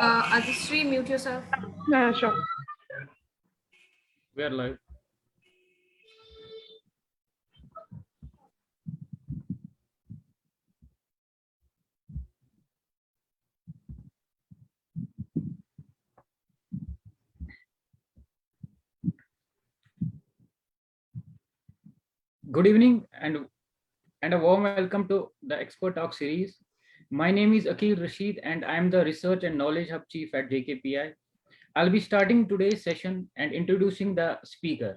Adhisri, mute yourself. Yeah, sure. We are live. Good evening and a warm welcome to the Expert Talk series. My name is Akil Rashid and I am the Research and Knowledge Hub Chief at JKPI. I'll be starting today's session and introducing the speaker.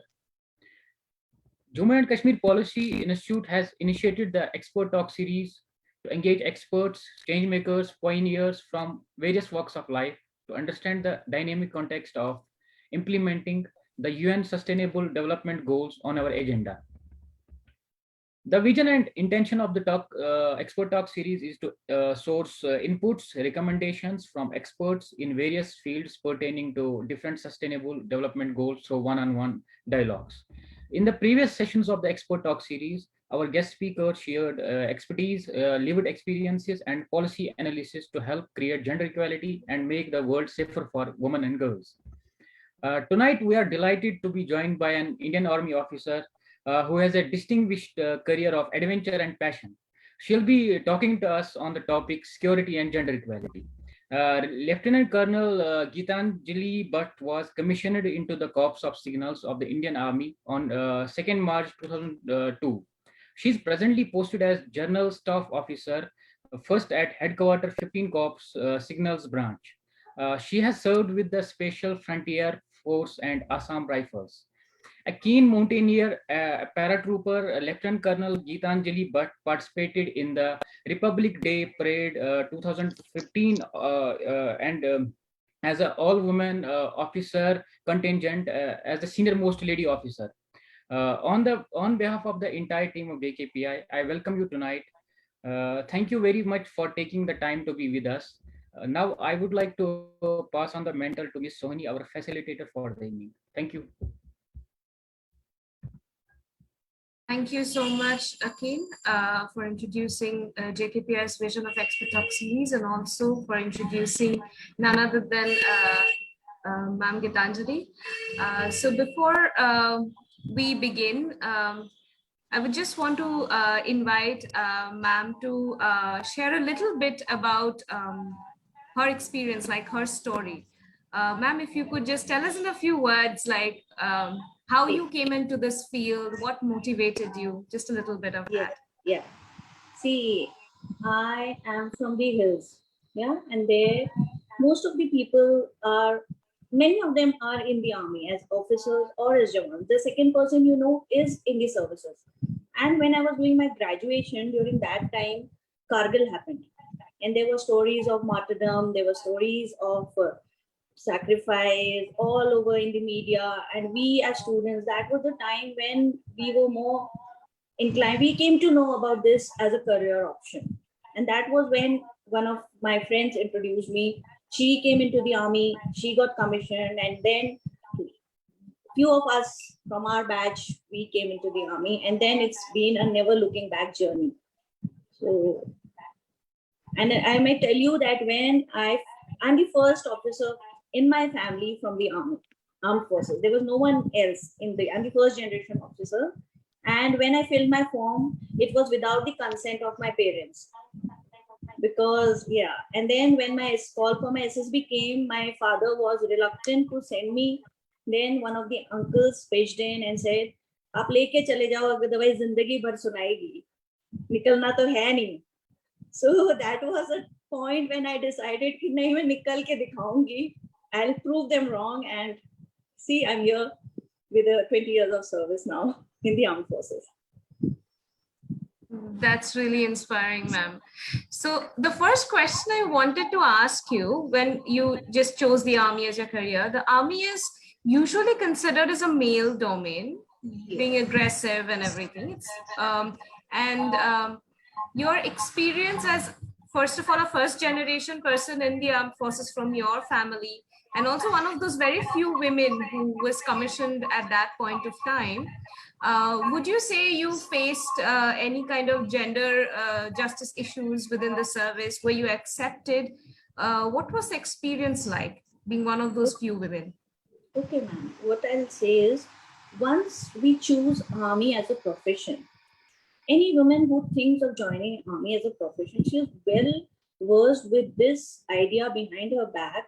Jammu and Kashmir Policy Institute has initiated the Expert Talk series to engage experts, change makers, pioneers from various walks of life to understand the dynamic context of implementing the UN Sustainable Development Goals on our agenda. The vision and intention of the expert talk series is to source inputs, recommendations from experts in various fields pertaining to different sustainable development goals through one-on-one dialogues. In the previous sessions of the expert talk series, our guest speakers shared expertise, lived experiences, and policy analysis to help create gender equality and make the world safer for women and girls. Tonight, we are delighted to be joined by an Indian Army officer who has a distinguished career of adventure and passion. She'll be talking to us on the topic security and gender equality. Lieutenant Colonel Geetanjali Bhatt was commissioned into the Corps of Signals of the Indian Army on 2nd March 2002. She's presently posted as General Staff Officer, first at Headquarters 15 Corps Signals Branch. She has served with the Special Frontier Force and Assam Rifles. A keen mountaineer, paratrooper, Lieutenant Colonel Geetanjali Bhatt participated in the Republic Day Parade 2015 and as an all-woman officer contingent as the senior most lady officer. On behalf of the entire team of JKPI, I welcome you tonight. Thank you very much for taking the time to be with us. Now, I would like to pass on the mantle to Ms. Sohani, our facilitator for the evening. Thank you. Thank you so much, Akin, for introducing JKPI's vision of Expert Talk series and also for introducing none other than Ma'am Geetanjali. So before we begin, I would just want to invite Ma'am to share a little bit about her experience, like her story. Ma'am, if you could just tell us in a few words, like how you came into this field, what motivated you, just a little bit of that. Yeah. See, I am from the hills, yeah, and there most of the people are, many of them are in the army as officers or as jawans. The second person you know is in the services. And when I was doing my graduation, during that time, Kargil happened. And there were stories of martyrdom, there were stories of sacrifice all over in the media. And we as students, that was the time when we were more inclined. We came to know about this as a career option. And that was when one of my friends introduced me. She came into the army, she got commissioned, and then few of us from our batch, we came into the army, and then it's been a never looking back journey. So, and I may tell you that when I'm the first officer in my family from the armed forces. There was no one else I'm the first generation officer. And when I filled my form, it was without the consent of my parents. Because, yeah, and then when my call for my SSB came, my father was reluctant to send me. Then one of the uncles pitched in and said, "आप लेके चले जाओ, otherwise जिंदगी भर सुनाएगी, निकलना तो है नहीं." So that was a point when I decided कि नहीं मैं निकल के दिखाऊंगी. I'll prove them wrong, and see, I'm here with 20 years of service now in the armed forces. That's really inspiring, ma'am. So the first question I wanted to ask you, when you just chose the army as your career, the army is usually considered as a male domain, being aggressive and everything. Your experience as, first of all, a first generation person in the armed forces from your family, and also one of those very few women who was commissioned at that point of time, would you say you faced any kind of gender justice issues within the service? Were you accepted? What was the experience like being one of those few women? Okay, ma'am. What I'll say is, once we choose army as a profession, any woman who thinks of joining army as a profession, she is well versed with this idea behind her back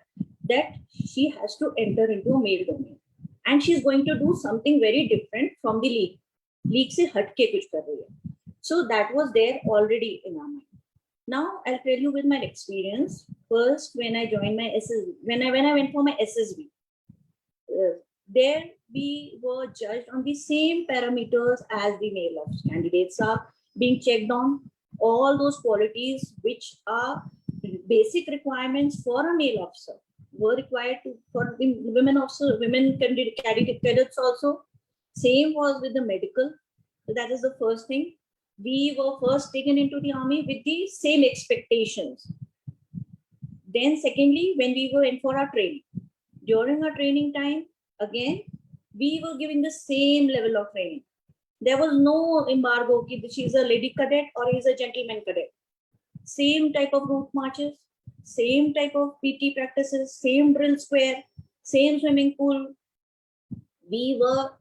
that she has to enter into a male domain, and she's going to do something very different from the league. League se hatke kuch kar rahi hai. So that was there already in our mind. Now I'll tell you with my experience. First, when I joined my SSB, when I went for my SSB, there we were judged on the same parameters as the male ops candidates are being checked on. All those qualities which are basic requirements for a male officer were required to for women officer, women cadets also. Same was with the medical. So that is the first thing. We were first taken into the army with the same expectations. Then secondly, when we were in for our training, during our training time, again, we were giving the same level of training. There was no embargo that she's a lady cadet or he's a gentleman cadet. Same type of route marches, same type of PT practices, same drill square, same swimming pool. We were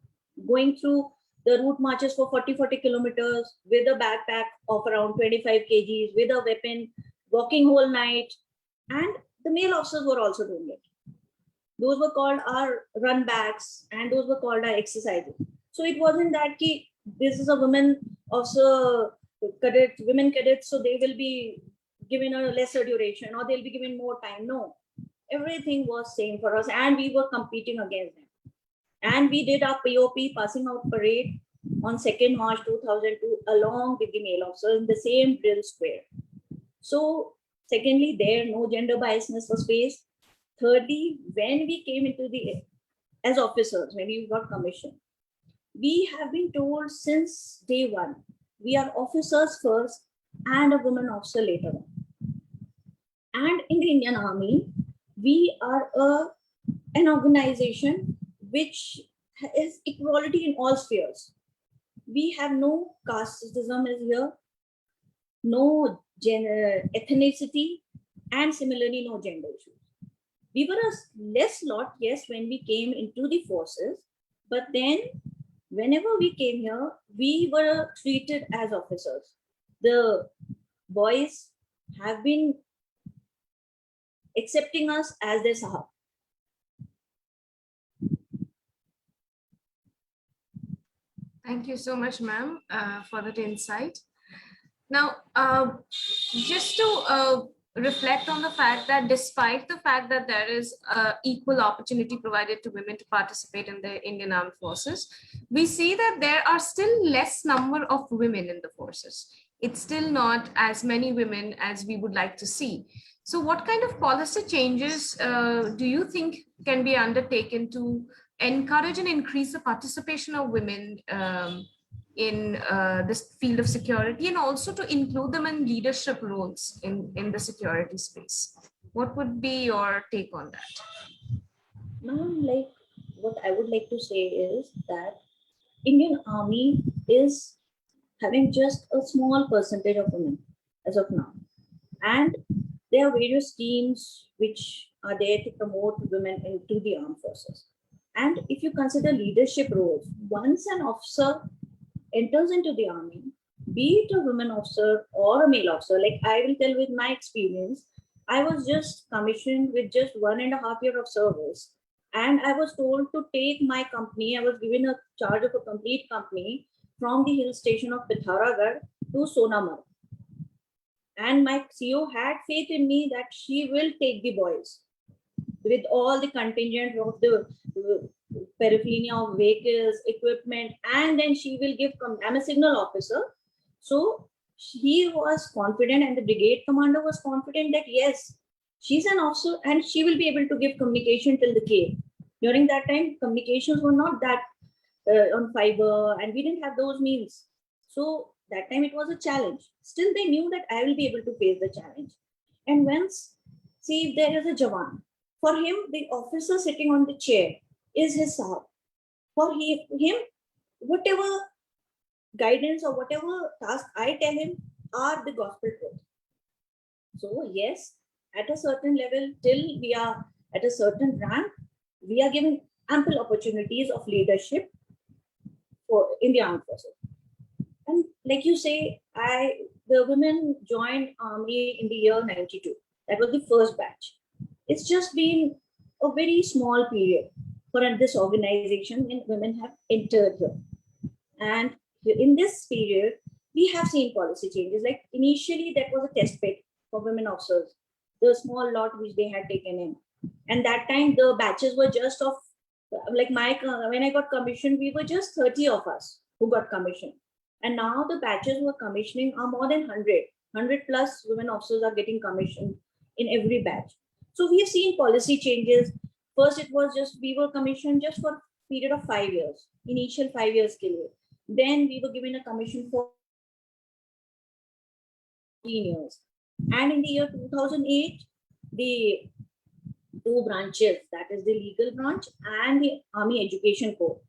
going through the route marches for 40 kilometers with a backpack of around 25 kgs, with a weapon, walking whole night. And the male officers were also doing it. Those were called our run backs and those were called our exercises. So it wasn't that key, this is a woman officer cadet, women cadets, so they will be given a lesser duration or they'll be given more time. No, everything was same for us and we were competing against them. And we did our POP, passing out parade, on 2nd March 2002 along with the male officers in the same drill square. So secondly, there no gender biasness was faced. Thirdly, when we came into the as officers, when we got commissioned, we have been told since day one, we are officers first and a woman officer later on. And in the Indian Army, we are an organization which is equality in all spheres. We have no casteism is here, no gender, ethnicity, and similarly no gender issues. We were a less lot, yes, when we came into the forces, but then whenever we came here, we were treated as officers. The boys have been accepting us as their sahab. Thank you so much, ma'am, for that insight. Now, just to reflect on the fact that despite the fact that there is equal opportunity provided to women to participate in the Indian Armed Forces, we see that there are still less number of women in the forces. It's still not as many women as we would like to see. So what kind of policy changes do you think can be undertaken to encourage and increase the participation of women in this field of security, and also to include them in leadership roles in the security space? What would be your take on that? Now, like what I would like to say is that Indian Army is having just a small percentage of women as of now. And there are various schemes which are there to promote women into the armed forces. And if you consider leadership roles, once an officer enters into the army, be it a woman officer or a male officer, like I will tell with my experience, I was just commissioned with just 1.5 years of service. And I was told to take my company, I was given a charge of a complete company from the hill station of Pithoragarh to Sonamar. And my CEO had faith in me that she will take the boys with all the contingent of the paraphernalia of vehicles, equipment, and then she will give, I'm a signal officer. So he was confident and the brigade commander was confident that yes, she's an officer and she will be able to give communication till the cave. During that time, communications were not that on fiber and we didn't have those means. So that time it was a challenge. Still they knew that I will be able to face the challenge. And once, see, if there is a Jawan, for him, the officer sitting on the chair is his sahab. For him, whatever guidance or whatever task I tell him are the gospel truth. So yes, at a certain level, till we are at a certain rank, we are given ample opportunities of leadership in the armed forces. And like you say, the women joined army in the year 92. That was the first batch. It's just been a very small period for this organization when women have entered here. And in this period, we have seen policy changes. Like initially, that was a test bed for women officers, the small lot which they had taken in. And that time, the batches were just of, like when I got commissioned, we were just 30 of us who got commissioned. And now the batches who are commissioning are more than 100 plus women officers are getting commissioned in every batch. So we have seen policy changes. First, it was just, we were commissioned just for a period of 5 years, initial 5 years. Then we were given a commission for 15 years. And in the year 2008, the two branches, that is the legal branch and the Army Education Corps,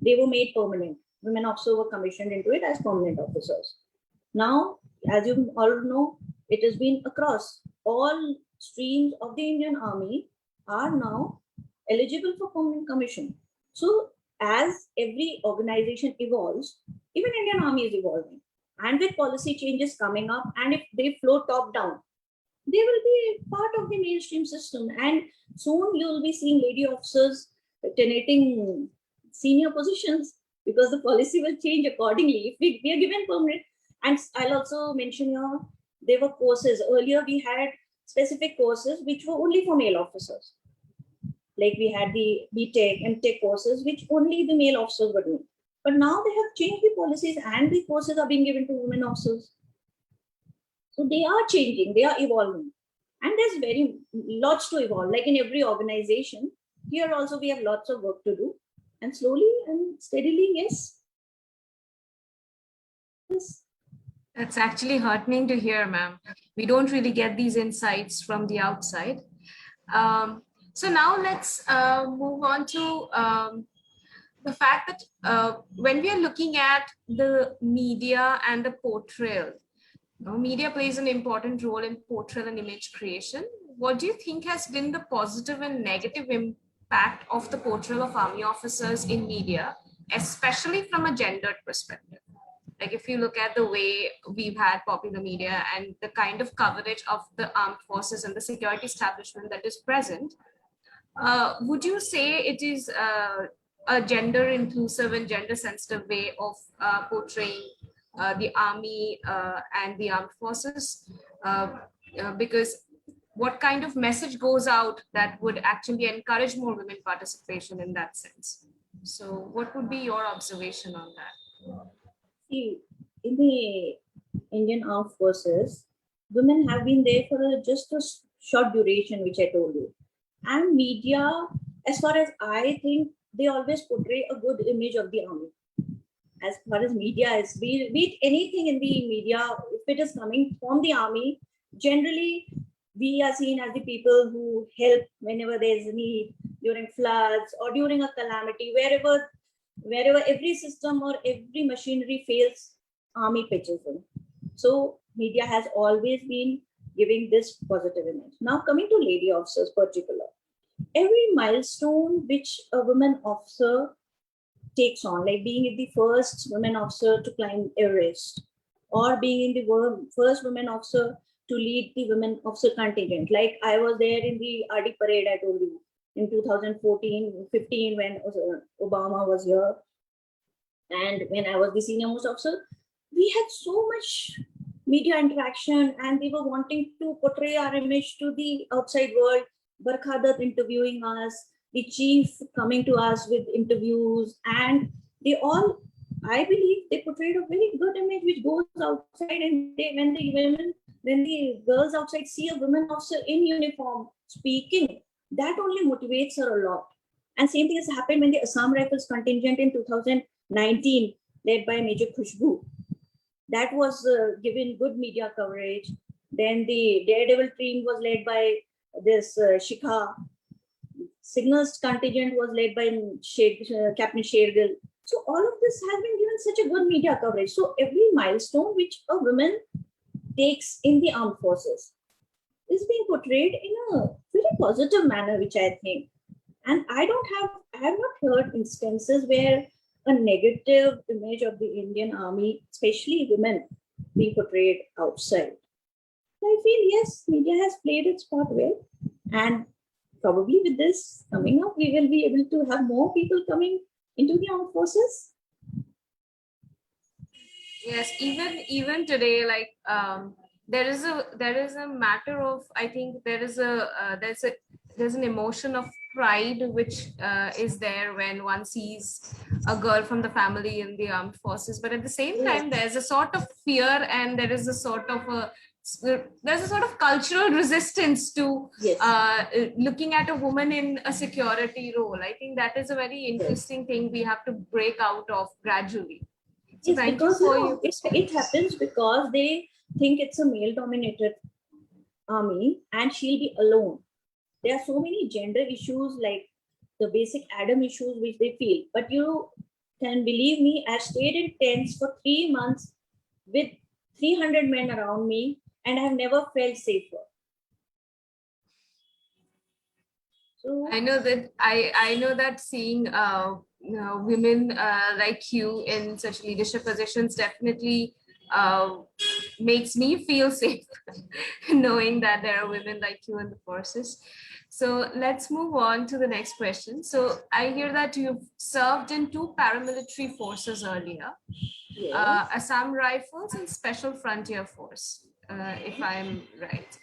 they were made permanent. Women officers were commissioned into it as permanent officers. Now, as you all know, it has been across all streams of the Indian Army are now eligible for permanent commission. So as every organization evolves, even Indian Army is evolving. And with policy changes coming up, and if they flow top down, they will be part of the mainstream system. And soon you will be seeing lady officers tenating senior positions, because the policy will change accordingly if we are given permanent. And I'll also mention here, there were courses. Earlier we had specific courses which were only for male officers. Like we had the BTech and Tech courses, which only the male officers were doing. But now they have changed the policies and the courses are being given to women officers. So they are changing, they are evolving. And there's very lots to evolve. Like in every organization, here also we have lots of work to do. And slowly and steadily, yes. That's actually heartening to hear, ma'am. We don't really get these insights from the outside. So now let's move on to the fact that when we are looking at the media and the portrayal, media plays an important role in portrayal and image creation. What do you think has been the positive and negative impact of the portrayal of army officers in media, especially from a gendered perspective? Like if you look at the way we've had popular media and the kind of coverage of the armed forces and the security establishment that is present, would you say it is a gender inclusive and gender sensitive way of portraying the army and the armed forces? Because what kind of message goes out that would actually encourage more women participation in that sense? So what would be your observation on that? See, in the Indian Armed Forces, women have been there for just a short duration, which I told you. And media, as far as I think, they always portray a good image of the army. As far as media is, be it anything in the media, if it is coming from the army, generally we are seen as the people who help whenever there is a need, during floods or during a calamity, wherever every system or every machinery fails, army pitches in. So media has always been giving this positive image. Now coming to lady officers particular, every milestone which a woman officer takes on, like being the first women officer to climb Everest, or being the first women officer to lead the women officer contingent. Like I was there in the RD parade, I told you, in 2014-15 when Obama was here. And when I was the senior most officer, we had so much media interaction and they were wanting to portray our image to the outside world. Barkha Dutt interviewing us, the chief coming to us with interviews, and they all, I believe, they portrayed a very good image which goes outside, and when the girls outside see a woman officer in uniform speaking, that only motivates her a lot. And same thing has happened when the Assam Rifles contingent in 2019, led by Major Khushbu, that was given good media coverage. Then the Daredevil team was led by this Shikha. Signals contingent was led by Captain Shergill. So all of this has been given such a good media coverage. So every milestone which a woman takes in the armed forces is being portrayed in a very positive manner, which I think. And I have not heard instances where a negative image of the Indian army, especially women, being portrayed outside. I feel yes, media has played its part well. And probably with this coming up, we will be able to have more people coming into the armed forces. Yes, even today, like there is a matter of, I think there's an emotion of pride which is there when one sees a girl from the family in the armed forces, but at the same time there's a sort of fear, and there's a sort of cultural resistance to Yes. looking at a woman in a security role. I think that is a very interesting thing we have to break out of gradually. So Yes, thank you because for no, your it happens because they think it's a male-dominated army and she'll be alone. There are so many gender issues, like the basic Adam issues, which they feel. But you can believe me, I stayed in tents for 3 months with 300 men around me, and I have never felt safer. So I know that I know that seeing women like you in such leadership positions definitely makes me feel safe, knowing that there are women like you in the forces. So let's move on to the next question. So I hear that you've served in 2 paramilitary forces earlier, yes. Assam Rifles and Special Frontier Force, if I'm right.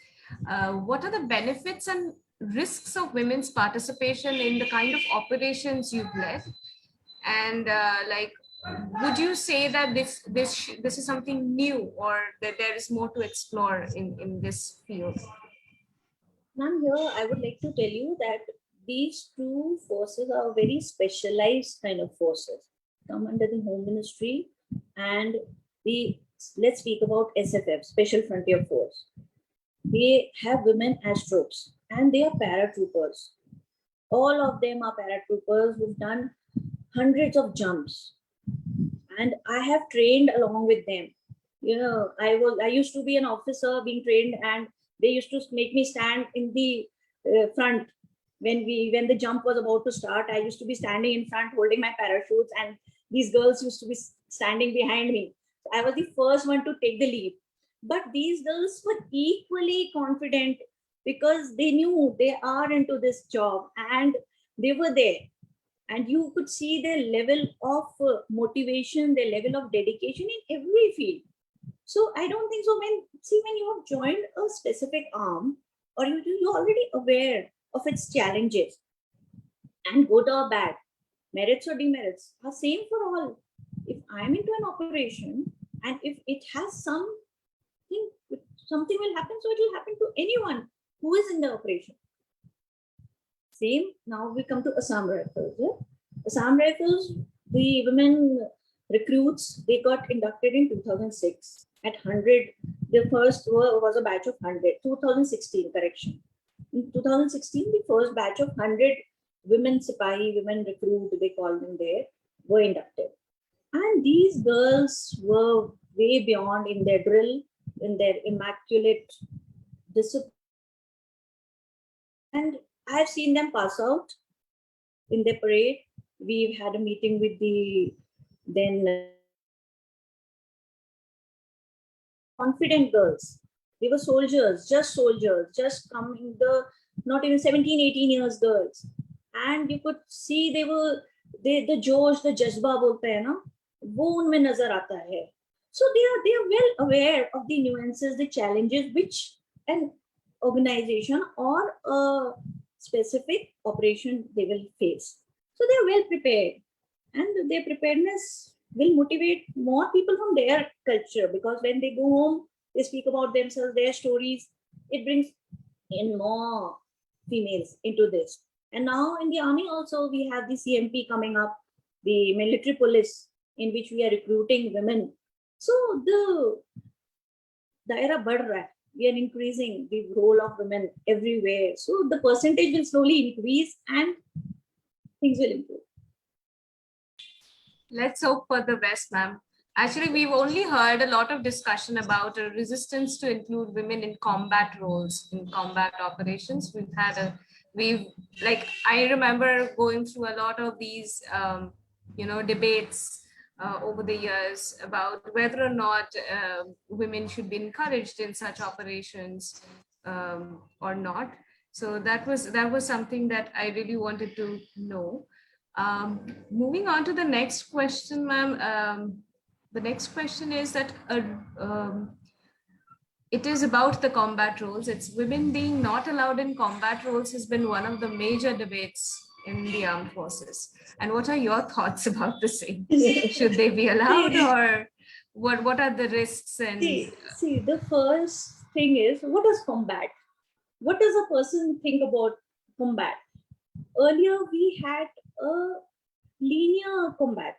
What are the benefits and risks of women's participation in the kind of operations you've led? And would you say that this is something new, or that there is more to explore in this field? Ma'am, here I would like to tell you that these two forces are very specialized kind of forces, come under the Home Ministry, and let's speak about SFF, Special Frontier Force. They have women as troops, and they are paratroopers. All of them are paratroopers who've done hundreds of jumps, and I have trained along with them. I used to be an officer being trained, and they used to make me stand in the front when the jump was about to start. I used to be standing in front holding my parachutes, and these girls used to be standing behind me. I was the first one to take the lead, but these girls were equally confident because they knew they are into this job, and they were there, and you could see their level of motivation, their level of dedication in every field. So I don't think so. When you have joined a specific arm, or you're already aware of its challenges, and good or bad, merits or demerits are same for all. If I'm into an operation, and if it has something will happen, so it will happen to anyone who is in the operation. Same. Now we come to Assam Rifles. Yeah? Assam Rifles, the women recruits, they got inducted in 2006 at 100. The first was a batch of 100. 2016, correction. In 2016, the first batch of 100 women Sipahi, women recruit, they call them there, were inducted. And these girls were way beyond in their drill, in their immaculate discipline. And I've seen them pass out in the parade. We've had a meeting with the then confident girls. They were soldiers, just coming, not even 17, 18 years girls. And you could see the Josh, the Jazba bolte hai na, wo unme nazar aata hai. So they are well aware of the nuances, the challenges which an organization or a specific operation they will face. So they are well prepared, and their preparedness will motivate more people from their culture, because when they go home, they speak about themselves, their stories. It brings in more females into this. And now in the army also, we have the CMP coming up, the military police, in which we are recruiting women. So the daira badh raha hai. We are increasing the role of women everywhere. So the percentage will slowly increase and things will improve. Let's hope for the best, ma'am. Actually, we've only heard a lot of discussion about a resistance to include women in combat roles, in combat operations. We've like, I remember going through a lot of these, debates over the years about whether or not women should be encouraged in such operations or not. So that was something that I really wanted to know. Moving on to the next question, ma'am. The next question is that it is about the combat roles. It's women being not allowed in combat roles has been one of the major debates in the armed forces. And what are your thoughts about the same? Should they be allowed, or what are the risks? And see, the first thing is, what is combat? What does a person think about combat? Earlier, we had a linear combat.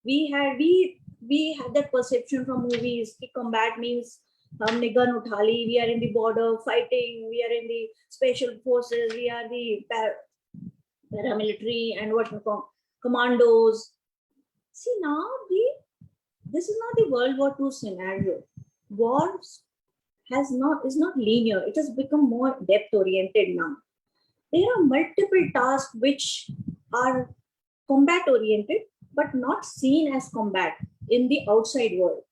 We had that perception from movies that combat means हमने gun उठा ली, we are in the border fighting, we are in the special forces, we are the paramilitary and what commandos. See, now this is not the World War II scenario. War is not linear. It has become more depth oriented now. There are multiple tasks which are combat oriented but not seen as combat in the outside world.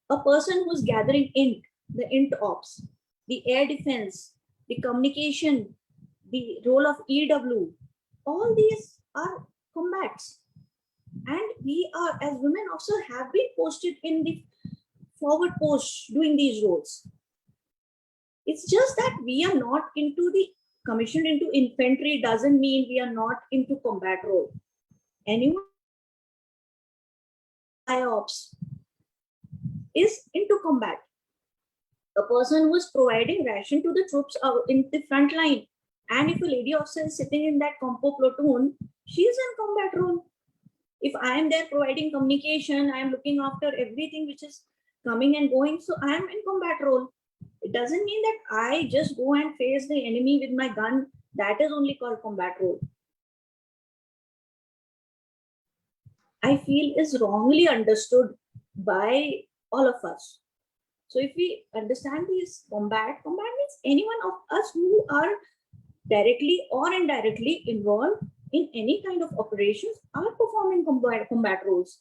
A person who's gathering the int ops, the air defense, the communication, the role of EW, all these are combats. And we are, as women also, have been posted in the forward post doing these roles. It's just that we are not commissioned into infantry doesn't mean we are not into combat role. Anyone IOPS is into combat. A person who is providing ration to the troops in the front line, and if a lady officer is sitting in that compo platoon, she is in combat role. If I am there providing communication, I am looking after everything which is coming and going, so I am in combat role. It doesn't mean that I just go and face the enemy with my gun. That is only called combat role. I feel is wrongly understood by all of us. So if we understand this combat means anyone of us who are directly or indirectly involved in any kind of operations are performing combat roles.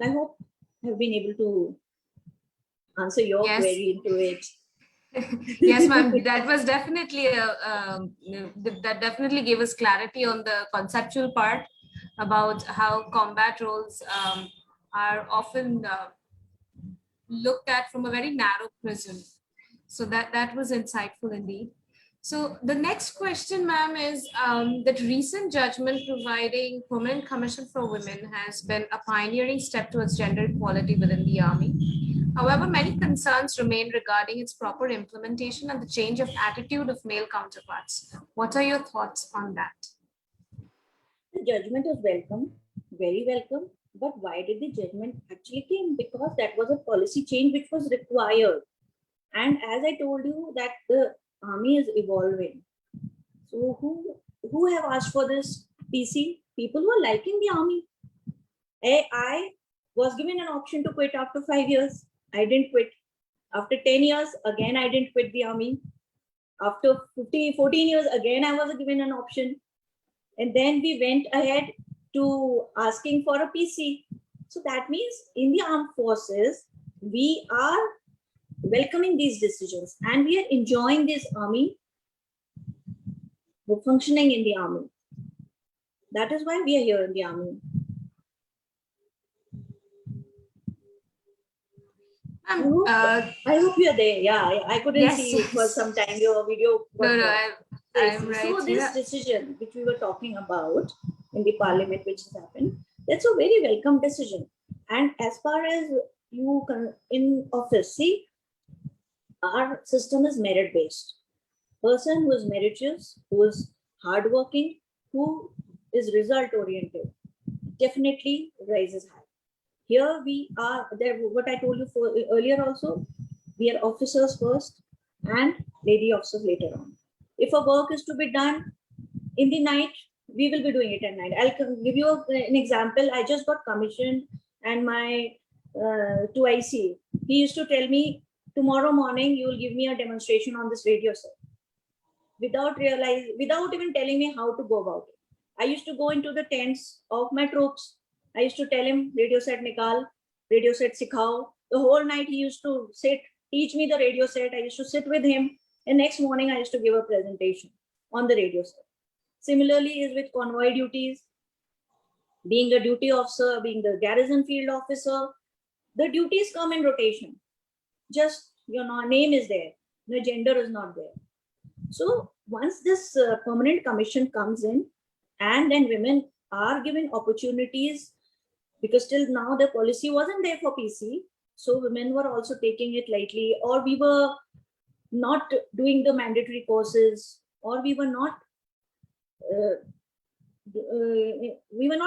I hope I have been able to answer your query into it. Yes, ma'am. That was definitely that definitely gave us clarity on the conceptual part about how combat roles are often looked at from a very narrow prism. So that was insightful indeed. So the next question, ma'am, is that recent judgment providing permanent commission for women has been a pioneering step towards gender equality within the Army. However, many concerns remain regarding its proper implementation and the change of attitude of male counterparts. What are your thoughts on that? The judgment is welcome, very welcome. But why did the judgment actually came? Because that was a policy change which was required. And as I told you that the Army is evolving. So who have asked for this PC? People who are liking the Army. I was given an option to quit after 5 years. I didn't quit. After 10 years, again, I didn't quit the Army. After 14 years, again, I was given an option. And then we went ahead to asking for a PC. So that means in the armed forces, we are welcoming these decisions and we are enjoying this Army functioning in the Army. That is why we are here in the Army. I hope you are there. Yeah, I couldn't see you for some time. Your video. No, I'm right. So this decision, which we were talking about in the parliament, which has happened, that's a very welcome decision. And as far as you can in office, see, our system is merit based. Person who is meritorious, who is hardworking, who is result oriented, definitely rises high. Here we are there. What I told you earlier also, we are officers first and lady officers later on. If a work is to be done in the night, we will be doing it at night. I'll give you an example. I just got commissioned and my 2IC, he used to tell me, tomorrow morning you will give me a demonstration on this radio set, without even telling me how to go about it. I used to go into the tents of my troops. I used to tell him, radio set nikal, radio set sikhao. The whole night he used to teach me the radio set. I used to sit with him, and next morning I used to give a presentation on the radio set. Similarly is with convoy duties, being the duty officer, being the garrison field officer, the duties come in rotation. Just, name is there, the gender is not there. So once this permanent commission comes in, and then women are given opportunities, because till now the policy wasn't there for PC, so women were also taking it lightly, or we were not doing the mandatory courses, or we were not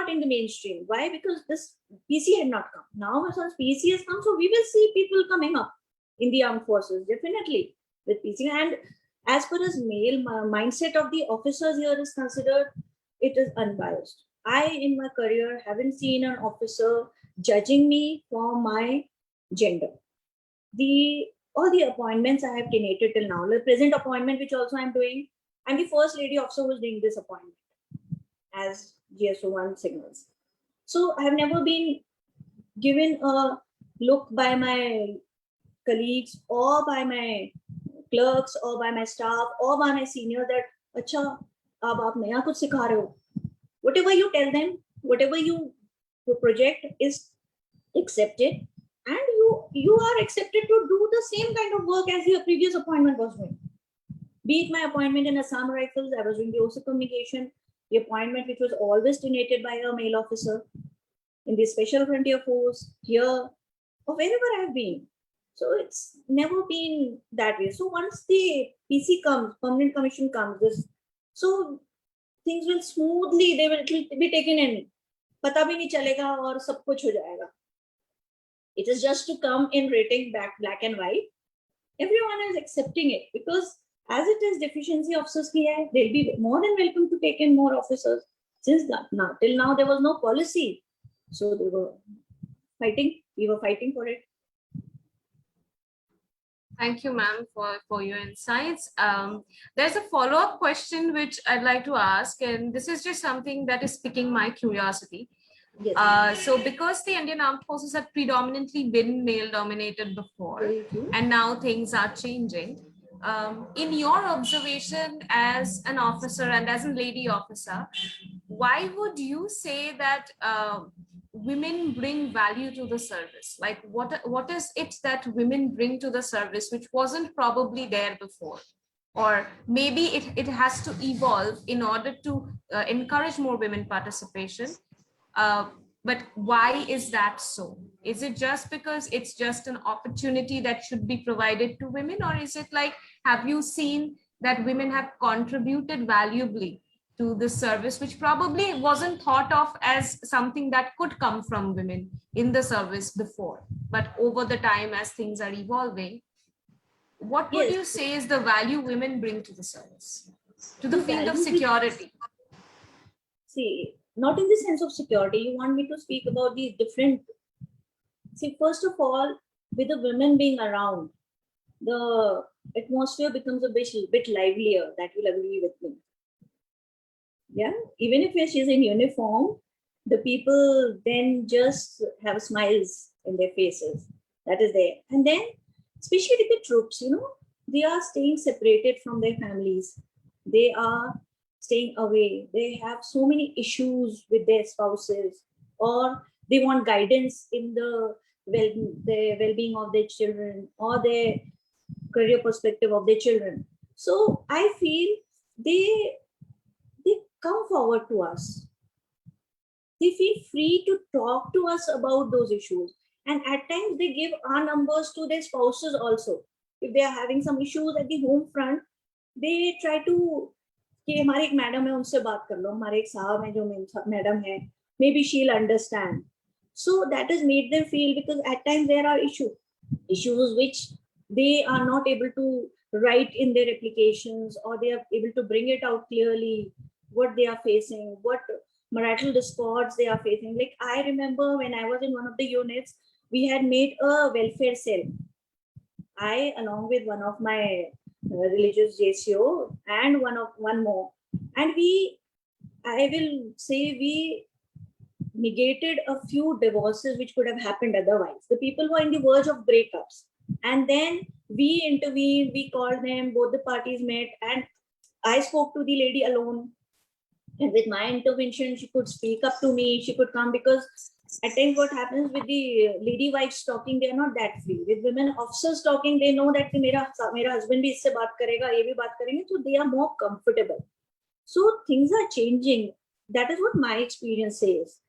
in the mainstream. Why? Because this PC had not come. Now since PC has come, so we will see people coming up in the armed forces, definitely, with PC. And as far as male mindset of the officers here is considered, it is unbiased. I, in my career, haven't seen an officer judging me for my gender. All the appointments I have tenated till now, the present appointment which also I'm doing, I'm the first lady officer who's doing this appointment as GSO1 signals. So I have never been given a look by my colleagues or by my clerks or by my staff or by my senior that, acha, ab aap naya kuch sikha rahe ho. Whatever you tell them, whatever you project is accepted, and you are accepted to do the same kind of work as your previous appointment was doing. Be it my appointment in Assam Rifles, I was doing the OC communication, the appointment which was always donated by a male officer in the Special Frontier Force, here, or wherever I've been. So it's never been that way. So once the PC comes, permanent commission comes, so things will smoothly, it will be taken in. Pata bhi nahi chalega aur sab kuch ho jayega. It is just to come in writing black and white. Everyone is accepting it, because as it is deficiency officers ki hai, they'll be more than welcome to take in more officers. Since till now there was no policy, so they were fighting. We were fighting for it. Thank you, ma'am, for your insights. There's a follow-up question which I'd like to ask, and this is just something that is piquing my curiosity. Yes. So because the Indian Armed Forces have predominantly been male-dominated before, and now things are changing, in your observation as an officer and as a lady officer, why would you say that women bring value to the service? Like what is it that women bring to the service which wasn't probably there before? Or maybe it has to evolve in order to encourage more women participation. But why is that so? Is it just because it's just an opportunity that should be provided to women? Or is it like, have you seen that women have contributed valuably to this service, which probably wasn't thought of as something that could come from women in the service before, but over the time as things are evolving, what would you say is the value women bring to the service, to the field of security? See, not in the sense of security. You want me to speak about these different. See, first of all, with the women being around, the atmosphere becomes a bit livelier. That will agree with me. Yeah, even if she's in uniform, the people then just have smiles in their faces. That is there. And then, especially with the troops, they are staying separated from their families. They are staying away. They have so many issues with their spouses, or they want guidance in the well-being of their children, or their career perspective of their children. So I feel they come forward to us. They feel free to talk to us about those issues. And at times they give our numbers to their spouses also. If they are having some issues at the home front, they try to, कि हमारे एक madam है उनसे बात कर लो, हमारे एक साहब है जो मैडम है, maybe she'll understand. So that has made them feel, because at times there are issues which they are not able to write in their applications, or they are able to bring it out clearly, what they are facing, what marital discords they are facing. Like I remember when I was in one of the units, we had made a welfare cell. I, along with one of my religious JCO and one more, and I will say we negated a few divorces which could have happened otherwise. The people were in the verge of breakups, and then we intervened. We called them. Both the parties met, and I spoke to the lady alone. And with my intervention, she could speak up to me. She could come, because at times what happens with the lady wives talking, they are not that free. With women officers talking, they know that mera husband bhi isse baat karega, ye bhi baat karenge, so they are more comfortable. So things are changing. That is what my experience says.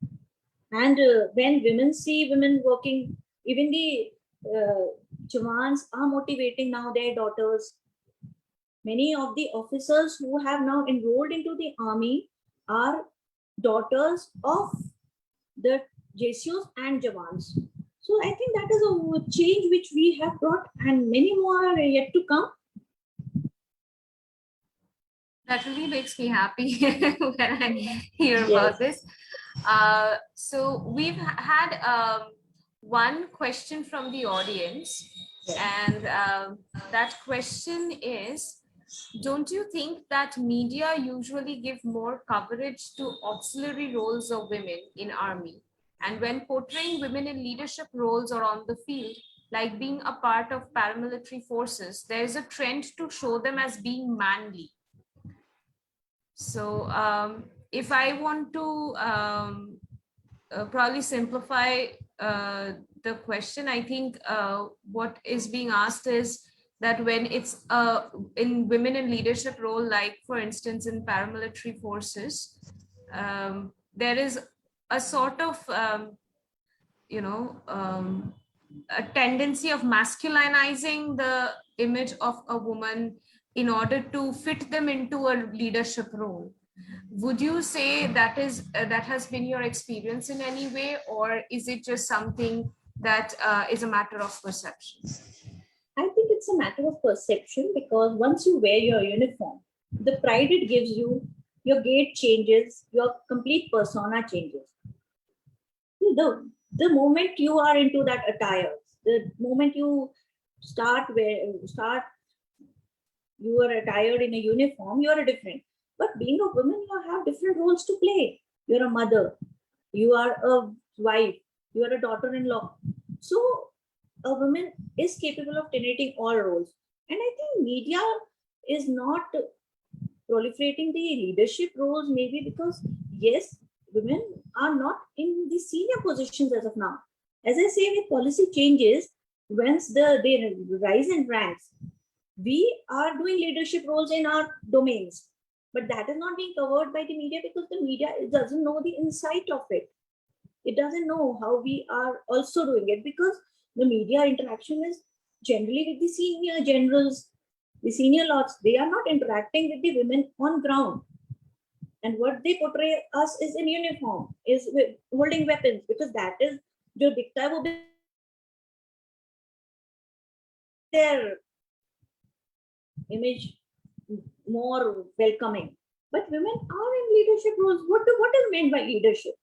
And when women see women working, even the Jawans are motivating now their daughters. Many of the officers who have now enrolled into the army are daughters of the JCOs and Jawans. So I think that is a change which we have brought, and many more are yet to come. That really makes me happy when I hear Yes. about this. So we've had one question from the audience, and that question is, don't you think that media usually give more coverage to auxiliary roles of women in army? And when portraying women in leadership roles or on the field, like being a part of paramilitary forces, there is a trend to show them as being manly. So if I want to probably simplify the question, I think what is being asked is that when it's in women in leadership role, like for instance in paramilitary forces, there is a sort of a tendency of masculinizing the image of a woman in order to fit them into a leadership role. Would you say that has been your experience in any way, or is it just something that is a matter of perception? I think it's a matter of perception, because once you wear your uniform, the pride it gives you, your gait changes, your complete persona changes. The moment you are into that attire, the moment you you are attired in a uniform, you are different. But being a woman, you have different roles to play. You're a mother, you are a wife, you are a daughter-in-law. So a woman is capable of tenanting all roles. And I think media is not proliferating the leadership roles, maybe because, yes, women are not in the senior positions as of now. As I say, with policy changes, once they rise in ranks, we are doing leadership roles in our domains, but that is not being covered by the media, because the media doesn't know the insight of it. It doesn't know how we are also doing it, because the media interaction is generally with the senior generals, the senior lords. They are not interacting with the women on ground. And what they portray us is in uniform, is with holding weapons, because that is jo dikhta hai, wo their image more welcoming. But women are in leadership roles. What is meant by leadership?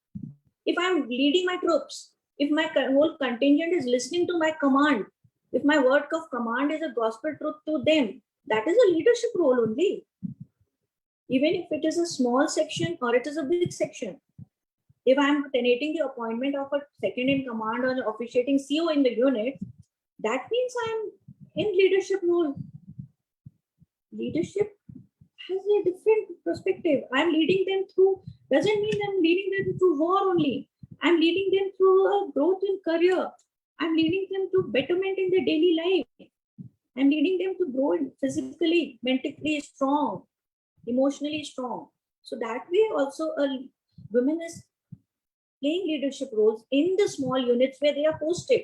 If I'm leading my troops, if my whole contingent is listening to my command, if my word of command is a gospel truth to them, that is a leadership role only. Even if it is a small section or it is a big section. If I'm tenating the appointment of a second in command or officiating CO in the unit, that means I'm in leadership role. Leadership has a different perspective. I'm leading them through, doesn't mean I'm leading them through war only. I'm leading them through a growth in career. I'm leading them to betterment in their daily life. I'm leading them to grow physically, mentally strong, emotionally strong. So that way also a woman is playing leadership roles in the small units where they are posted.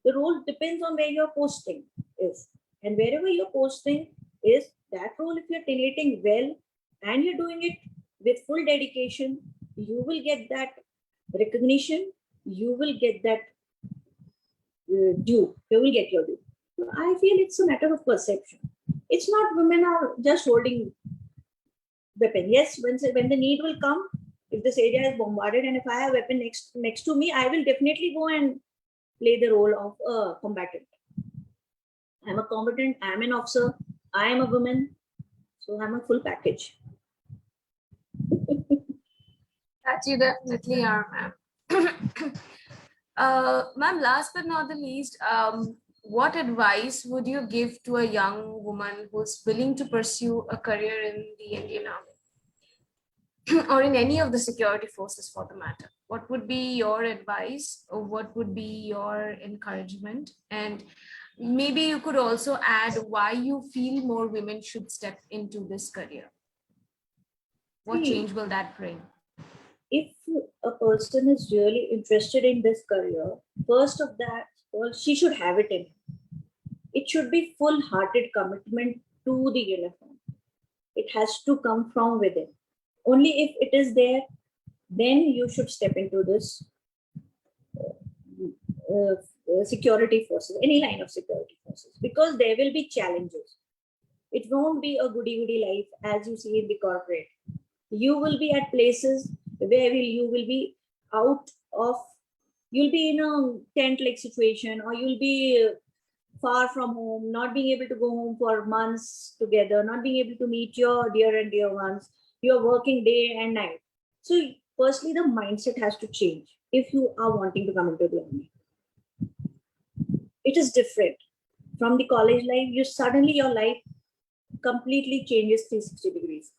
The role depends on where you're posting is. And wherever you're posting is, that role, if you're tenating well and you're doing it with full dedication, you will get that recognition, you will get that due, you will get your due. So I feel it's a matter of perception. It's not women are just holding weapon. Yes, when the need will come, If this area is bombarded and if I have a weapon next to me, I will definitely go and play the role of a combatant. I'm a combatant, I'm an officer, I am a woman, so I'm a full package. That you definitely are, ma'am. Ma'am, last but not the least, what advice would you give to a young woman who's willing to pursue a career in the Indian Army or in any of the security forces for the matter? What would be your advice, or what would be your encouragement? And maybe you could also add why you feel more women should step into this career. What change will that bring? If a person is really interested in this career, first of that, well, she should have it in. It should be full-hearted commitment to the uniform. It has to come from within. Only if it is there, then you should step into this security forces, any line of security forces, because there will be challenges. It won't be a goody-goody life as you see in the corporate. You will be at places where you will be out of, you'll be in a tent-like situation, or you'll be far from home, not being able to go home for months together, not being able to meet your dear and dear ones. You're working day and night. So firstly, the mindset has to change if you are wanting to come into the army. It is different. From the college life, you suddenly your life completely changes 360 degrees.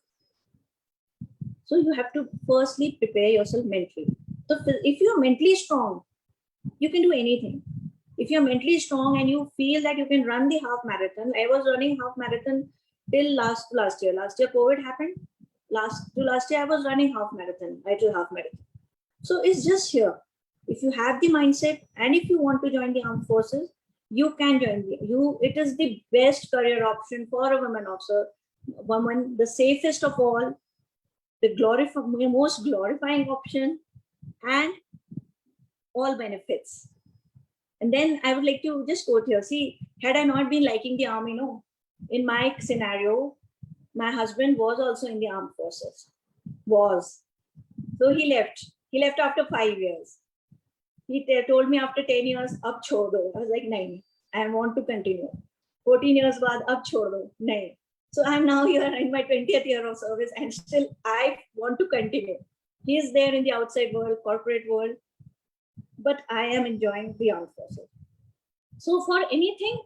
So you have to firstly prepare yourself mentally. So if you're mentally strong, you can do anything. If you're mentally strong and you feel that you can run the half marathon, I was running half marathon till last year. Last year COVID happened. Last year I was running half marathon, half marathon. So it's just here. If you have the mindset and if you want to join the armed forces, you can join. It is the best career option for a woman officer. Woman, the safest of all, the most glorifying option, and all benefits. And then I would like to just quote here. See, had I not been liking the army, no, in my scenario, my husband was also in the armed forces. So he left. He left after 5 years. He told me after 10 years, ab chhod do. I was like, nahin, I want to continue. 14 years baad, ab chhod do. Nahin. So I'm now here in my 20th year of service and still I want to continue. He is there in the outside world, corporate world, but I am enjoying the armed forces. So for anything,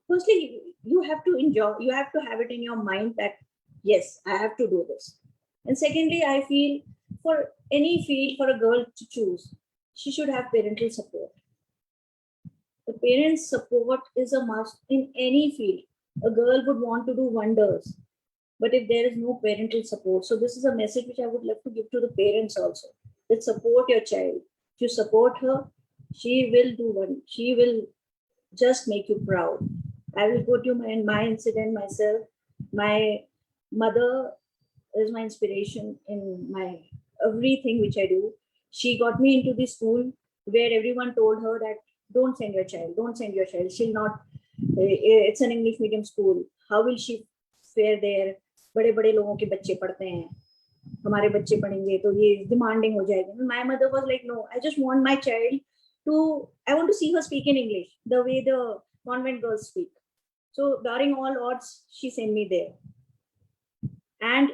firstly, you have to enjoy, you have to have it in your mind that, yes, I have to do this. And secondly, I feel for any field for a girl to choose, she should have parental support. The parents' support is a must in any field. A girl would want to do wonders, but if there is no parental support, so this is a message which I would love to give to the parents also, that support your child. If you support her, she will do one. She will just make you proud. I will go to my incident myself. My mother is my inspiration in my everything which I do. She got me into the school where everyone told her that don't send your child, don't send your child. She'll not, it's an English medium school. How will she fare there? बड़े बड़े लोगों के बच्चे पढ़ते हैं, हमारे बच्चे पढ़ेंगे तो ये demanding हो जाएगी. My mother was like, no, I just want my child to, I want to see her speak in English the way the convent girls speak. So during all odds, she sent me there. And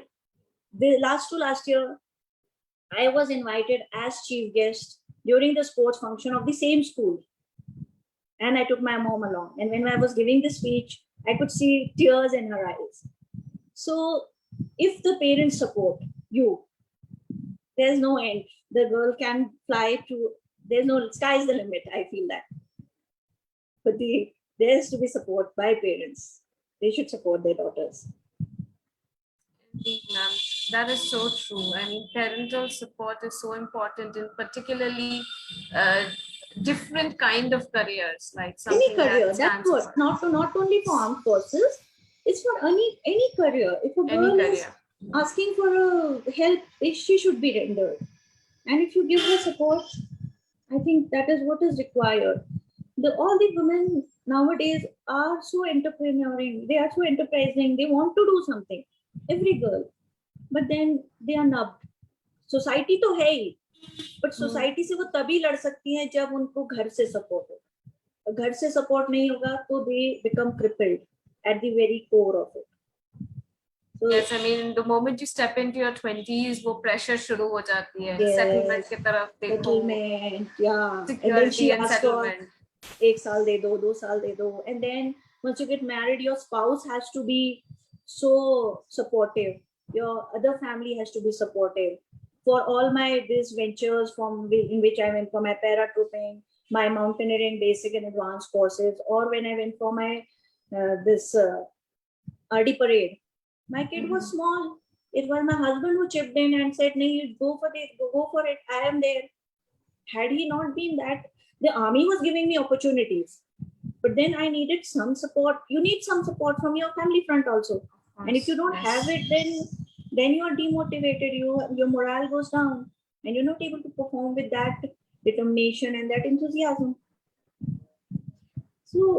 the last year, I was invited as chief guest during the sports function of the same school. And I took my mom along. And when I was giving the speech, I could see tears in her eyes. So if the parents support you, there's no end. The girl can fly to, there's no, sky's the limit, I feel that. But there has to be support by parents. They should support their daughters. Indeed, ma'am. That is so true. I mean, parental support is so important in particularly different kind of careers, like Any career, that that's what, not only for armed forces, it's for any career. If a girl is asking for help, she should be rendered. And if you give her support, I think that is what is required. All the women nowadays are so entrepreneurial, they are so enterprising, they want to do something, every girl, but then they are nubbed. Society तो है ही, but society से वो तभी लड़ सकती हैं जब उनको घर से सपोर्ट हो. घर से सपोर्ट नहीं होगा तो they become crippled at the very core of it. Yes, I mean, the moment you step into your 20s, वो pressure शुरू हो जाती है. Yes. Settlement की तरफ देखो. Settlement, yeah. And then Security she and asked for settlement. 1 साल दे दो, 2 साल दे दो. And then once you get married, your spouse has to be so supportive. Your other family has to be supportive. For all my these ventures in which I went for my paratrooping, my mountaineering basic and advanced courses, or when I went for my RD parade, my kid was small. It was my husband who chipped in and said, "No, you go for it. Go for it. I am there." Had he not been that, the army was giving me opportunities, but then I needed some support. You need some support from your family front also, and if you don't have it, then you are demotivated. Your morale goes down, and you're not able to perform with that determination and that enthusiasm. So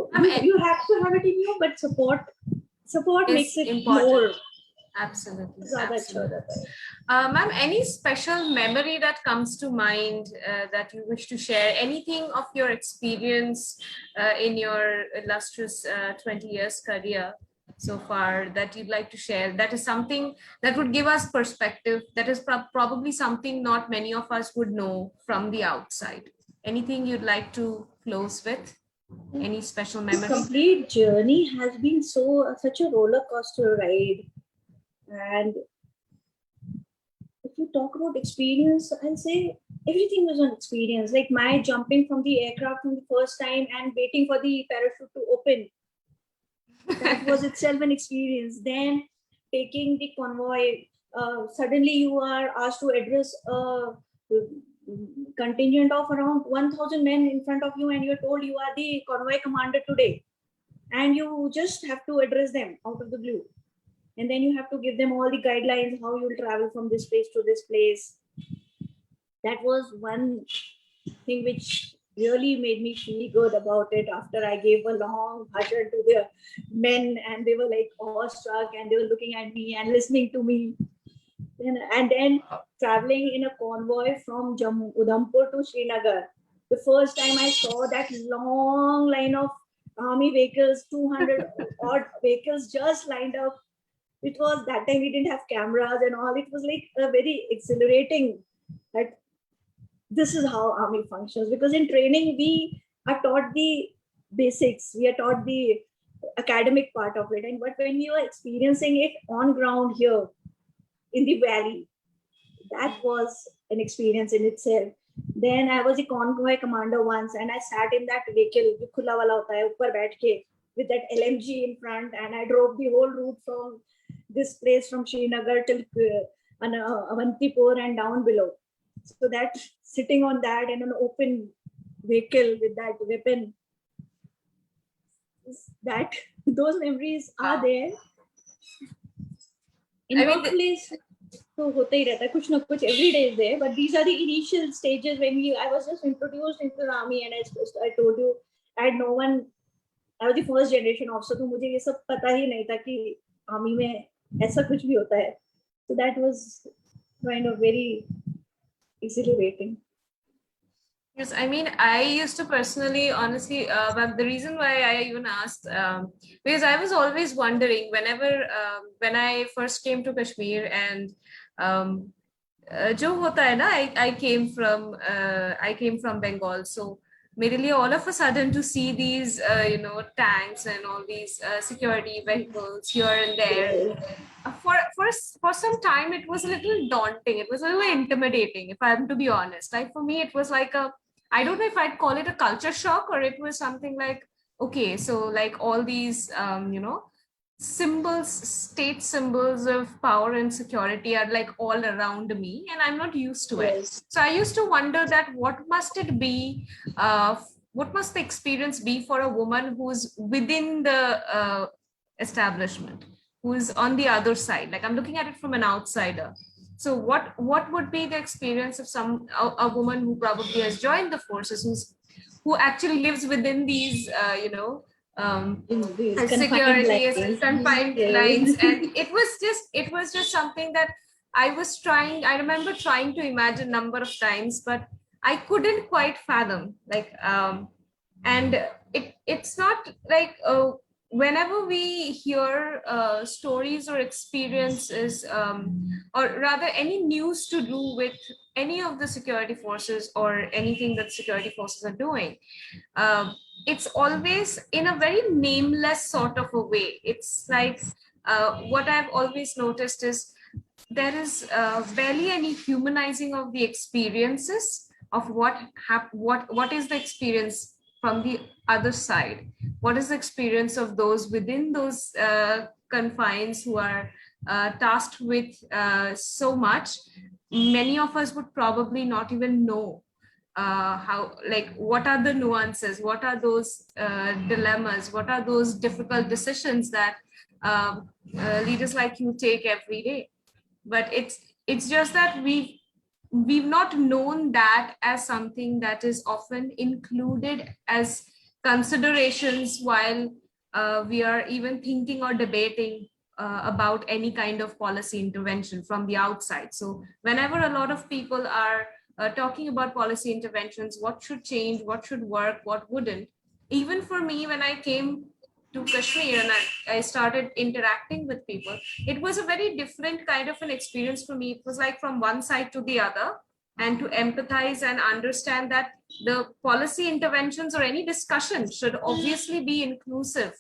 you have to have it in you, but support Is makes it important. more. Absolutely. ज़्यादा अच्छा हो जाता है. Ma'am, any special memory that comes to mind that you wish to share? Anything of your experience in your illustrious 20 years career so far that you'd like to share? That is something that would give us perspective. That is probably something not many of us would know from the outside. Anything you'd like to close with? Any special memory? The complete journey has been such a roller coaster ride. And if you talk about experience, I'll say everything was an experience. Like my jumping from the aircraft from the first time and waiting for the parachute to open. That was itself an experience. Then taking the convoy, suddenly you are asked to address a contingent of around 1,000 men in front of you, and you're told you are the convoy commander today. And you just have to address them out of the blue. And then you have to give them all the guidelines, how you'll travel from this place to this place. That was one thing which really made me feel good about it after I gave a long bhashan to the men, and they were like awestruck and they were looking at me and listening to me. And then traveling in a convoy from Udhampur to Srinagar. The first time I saw that long line of army vehicles, 200 odd vehicles just lined up. It was that time we didn't have cameras and all. It was like a very exhilarating that this is how army functions, because in training we are taught the basics, we are taught the academic part of it, but when we were experiencing it on ground here in the valley, that was an experience in itself. Then I was a convoy commander once, and I sat in that vehicle jo khula wala hota hai upar baith ke, with that LMG in front, and I drove the whole route from this place from Srinagar till Avantipur and down below. So that sitting on that in an open vehicle with that weapon, that those memories are there. In workplace, so होता ही रहता है कुछ ना कुछ, every day is there, but these are the initial stages when I was just introduced into the army, and I told you I had no one. I was the first generation officer, तो मुझे ये सब पता ही नहीं था कि army में ऐसा कुछ भी होता है. So that was kind of very exhilarating. Yes, I mean, I used to personally, honestly, but the reason why I even asked, because I was always wondering whenever, when I first came to Kashmir, and jo hota hai na, I came from Bengal, so merely all of a sudden to see these, tanks and all these security vehicles here and there. For some time, it was a little daunting. It was a little intimidating, if I'm to be honest. Like for me, it was like I don't know if I'd call it a culture shock, or it was something like, okay, so like all these, symbols, state symbols of power and security are like all around me, and I'm not used to it. Yes. So I used to wonder that what must it be, what must the experience be for a woman who's within the establishment, who's on the other side? Like I'm looking at it from an outsider. So what would be the experience of a woman who probably has joined the forces, who actually lives within these, security, confined lines, and it was just something that I remember trying to imagine number of times, but I couldn't quite fathom. And it's not like whenever we hear stories or experiences, or rather any news to do with any of the security forces or anything that security forces are doing, it's always in a very nameless sort of a way. It's like what I've always noticed is there is barely any humanizing of the experiences of what is the experience from the other side. What is the experience of those within those confines who are tasked with so much? Many of us would probably not even know how, like, what are the nuances, what are those dilemmas, what are those difficult decisions that leaders like you take every day. But it's just that we've not known that as something that is often included as considerations while we are even thinking or debating about any kind of policy intervention from the outside. So whenever a lot of people are talking about policy interventions, what should change, what should work, what wouldn't, even for me, when I came to Kashmir and I started interacting with people, it was a very different kind of an experience for me. It was like from one side to the other, and to empathize and understand that the policy interventions or any discussion should obviously be inclusive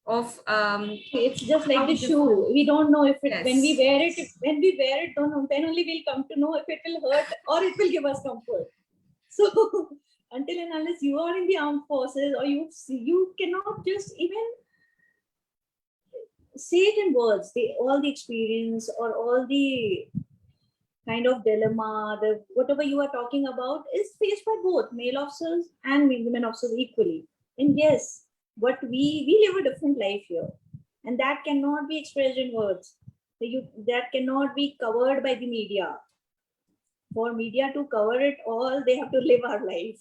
of It's just like of the shoe. different- We don't know if it, Yes. when we wear it, when we wear it, don't know, then only we'll come to know if it will hurt or it will give us comfort. So until and unless you are in the armed forces, or you cannot just even say it in words, all the experience or all the kind of dilemma, the whatever you are talking about is faced by both male officers and women officers equally. And yes, but we live a different life here, and that cannot be expressed in words. That cannot be covered by the media. For media to cover it all, they have to live our life.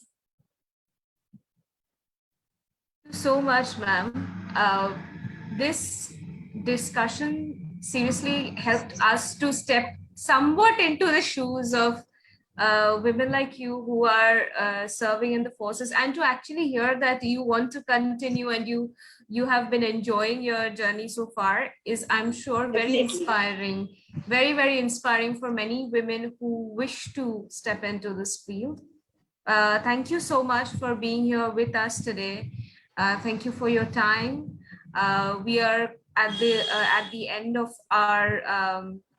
So much, ma'am. This discussion seriously helped us to step somewhat into the shoes of women like you who are serving in the forces, and to actually hear that you want to continue and you have been enjoying your journey so far is, I'm sure, very Definitely. inspiring, very, very inspiring for many women who wish to step into this field. Thank you so much for being here with us today. Thank you for your time. We are at the end of our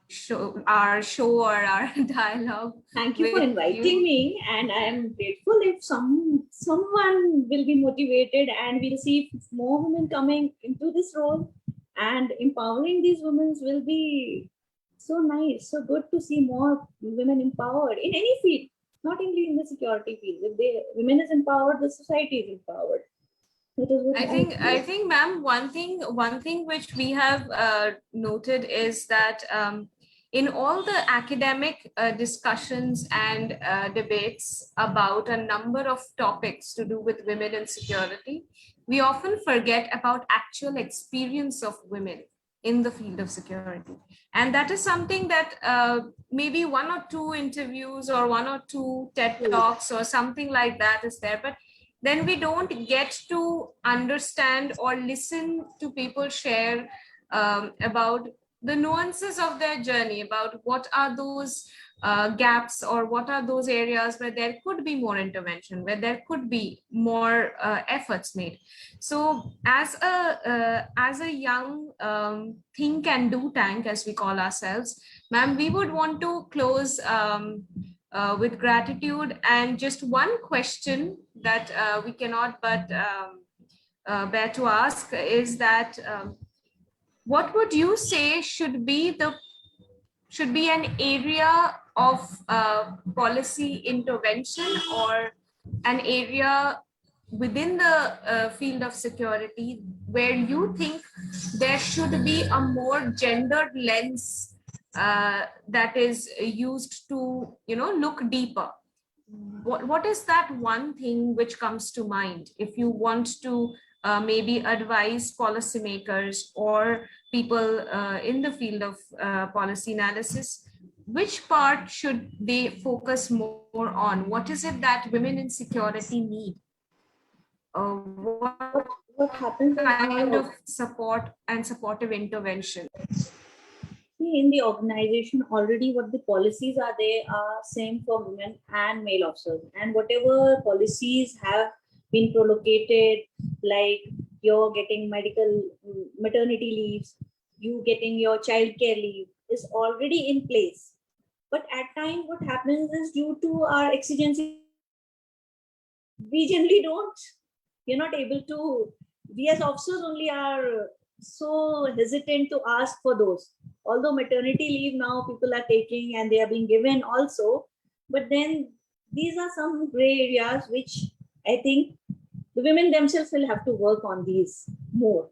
show or our dialogue. Thank you for with inviting you. me, and I am grateful if someone will be motivated, and we'll see more women coming into this role, and empowering these women will be so nice, so good to see more women empowered in any field, not only in the security field. If women is empowered, the society is empowered. That is what I think, ma'am, one thing which we have noted is that in all the academic discussions and debates about a number of topics to do with women and security, we often forget about actual experience of women in the field of security. And that is something that maybe one or two interviews or one or two TED Talks or something like that is there, but then we don't get to understand or listen to people share about the nuances of their journey, about what are those gaps or what are those areas where there could be more intervention, where there could be more efforts made. So as a young think and do tank, as we call ourselves, ma'am, we would want to close with gratitude and just one question that we cannot but bear to ask is that what would you say should be an area of policy intervention or an area within the field of security where you think there should be a more gendered lens that is used to, look deeper? What is that one thing which comes to mind if you want to maybe advise policymakers or people in the field of policy analysis? which part should they focus more on? What is it that women in security need? What What happens in kind our of support and supportive intervention? See, in the organization already what the policies are, they are same for women and male officers, and whatever policies have been promulgated, like you're getting maternity leaves, you getting your child care leave, is already in place. But at times what happens is, due to our exigency, we generally don't, we're not able to, we as officers only are so hesitant to ask for those. Although maternity leave now people are taking and they are being given also, but then these are some gray areas which I think the women themselves will have to work on these more.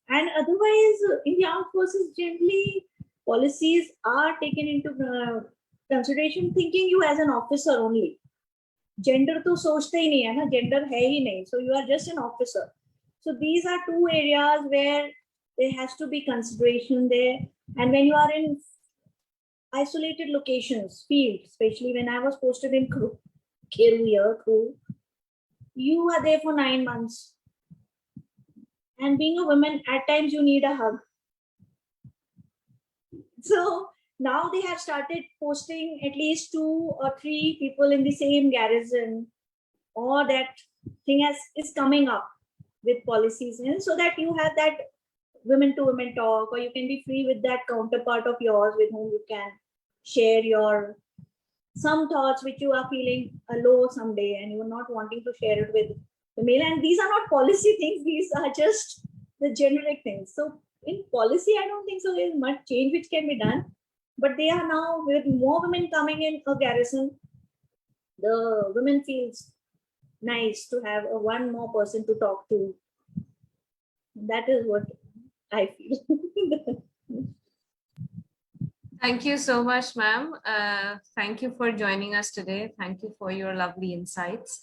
And otherwise, in the armed forces, generally policies are taken into consideration, thinking you as an officer only. Gender to सोचते ही नहीं है ना, gender है ही नहीं, so you are just an officer. So these are two areas where there has to be consideration there. And when you are in isolated locations, field, especially when I was posted in crew, you are there for 9 months. And being a woman, at times you need a hug. So now they have started posting at least 2 or 3 people in the same garrison, or that thing is coming up with policies, and so that you have that women to women talk, or you can be free with that counterpart of yours with whom you can share your some thoughts which you are feeling low someday and you are not wanting to share it with the male. And these are not policy things, these are just the generic things. So in policy, I don't think so there's much change which can be done, but they are now, with more women coming in a garrison, the women feels nice to have one more person to talk to. That is what I feel. Thank you so much, ma'am. Thank you for joining us today. Thank you for your lovely insights.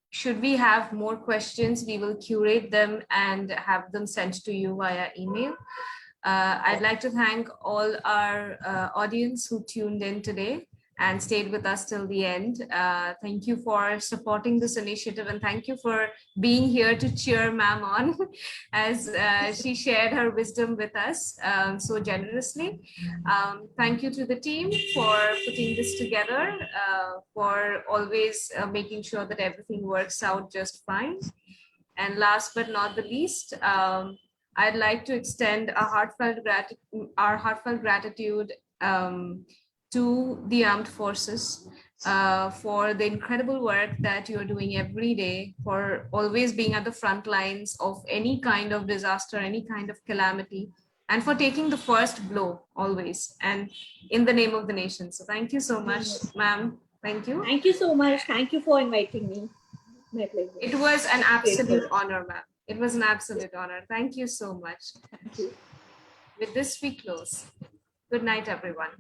Should we have more questions, we will curate them and have them sent to you via email. I'd like to thank all our audience who tuned in today and stayed with us till the end. Thank you for supporting this initiative, and thank you for being here to cheer ma'am on as she shared her wisdom with us so generously. Thank you to the team for putting this together, for always making sure that everything works out just fine. And last but not the least, I'd like to extend our heartfelt gratitude to the armed forces for the incredible work that you're doing every day, for always being at the front lines of any kind of disaster, any kind of calamity, and for taking the first blow always, and in the name of the nation. So thank you so much, ma'am. Thank you. Thank you so much. Thank you for inviting me. My pleasure. It was an absolute honor, ma'am. It was an absolute honor. Thank you so much. Thank you. With this, we close. Good night, everyone.